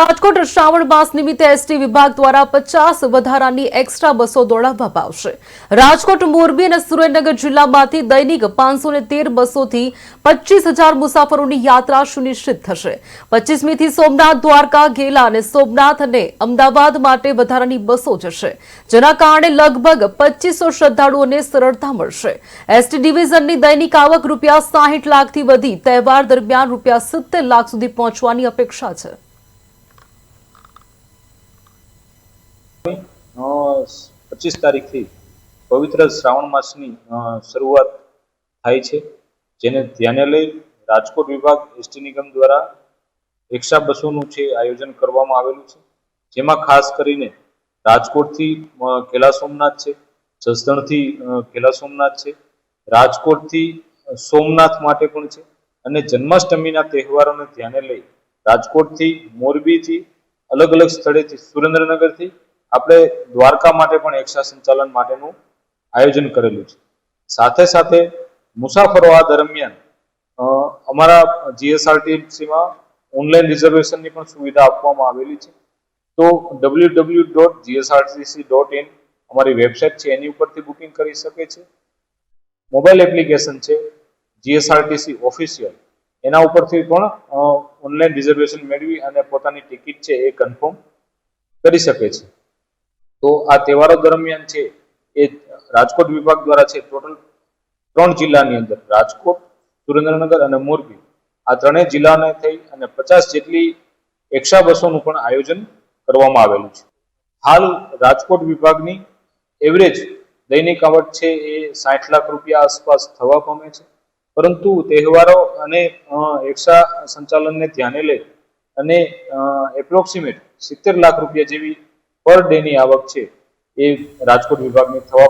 રાજકોટ શ્રાવણ માસ નિમિત્તે એસટી વિભાગ દ્વારા 50 વધારાની એક્સ્ટ્રા બસો દોડાવવામાં આવશે। રાજકોટ, મોરબી અને સુરેન્દ્રનગર જિલ્લામાંથી દૈનિક 513 બસોથી 25,000 મુસાફરોની યાત્રા સુનિશ્ચિત થશે। 25મીથી સોમનાથ, દ્વારકા, ગેલા અને સોમનાથ અને અમદાવાદ માટે વધારાની બસો જશે, જેના કારણે લગભગ 2500 શ્રદ્ધાળુઓને સરળતા મળશે। એસટી ડિવિઝનની દૈનિક આવક ₹60 લાખથી વધી તહેવાર દરમિયાન ₹70 લાખ સુધી પહોંચવાની અપેક્ષા છે। 25 તારીખથી પવિત્ર શ્રાવણ માસની શરૂઆત થાય છે, જેને ધ્યાને લઈ રાજકોટ વિભાગ એસટી નિગમ દ્વારા એક્સ્ટ્રા બસોનું આયોજન કરવામાં આવેલું છે, જેમાં ખાસ કરીને રાજકોટથી કેલા સોમનાથ છે, જસદણથી કેલા સોમનાથ છે, રાજકોટથી સોમનાથ માટે પણ છે અને જન્માષ્ટમીના તહેવારોને ધ્યાને લઈ રાજકોટથી, મોરબીથી, અલગ અલગ સ્થળેથી, સુરેન્દ્રનગરથી આપણે દ્વારકા માટે પણ એક્સ્ટ્રા સંચાલન માટેનું આયોજન કરેલું છે। સાથે સાથે મુસાફરો આ દરમિયાન અમારા જીએસઆરટીસીમાં ઓનલાઈન રિઝર્વેશનની પણ સુવિધા આપવામાં આવેલી છે। તો www.gsrtc.in અમારી વેબસાઇટ છે, એની ઉપરથી બુકિંગ કરી શકે છે। મોબાઈલ એપ્લિકેશન છે જીએસઆરટીસી ઓફિશિયલ, એના ઉપરથી પણ ઓનલાઈન રિઝર્વેશન મેળવી અને પોતાની ટિકિટ છે એ કન્ફર્મ કરી શકે છે। તો આ તહેવારો દરમિયાન છે એ રાજકોટ વિભાગ દ્વારા છે ટોટલ 3 જિલ્લાની અંદર રાજકોટ, સુરેન્દ્રનગર અને મોરબી, આ ત્રણેય જિલ્લાને થઈ અને 50 જેટલી એક્સ્ટ્રા બસોનું પણ આયોજન કરવામાં આવેલું છે। હાલ રાજકોટ વિભાગની એવરેજ દૈનિક આવક છે એ ₹60 લાખ આસપાસ થવા પામે છે, પરંતુ તહેવારો અને એક્સ્ટ્રા સંચાલનને ધ્યાને લઈ અને એપ્રોક્સિમેટ ₹70 લાખ જેવી પર ડેની આવક છે એ રાજકોટ વિભાગની થવા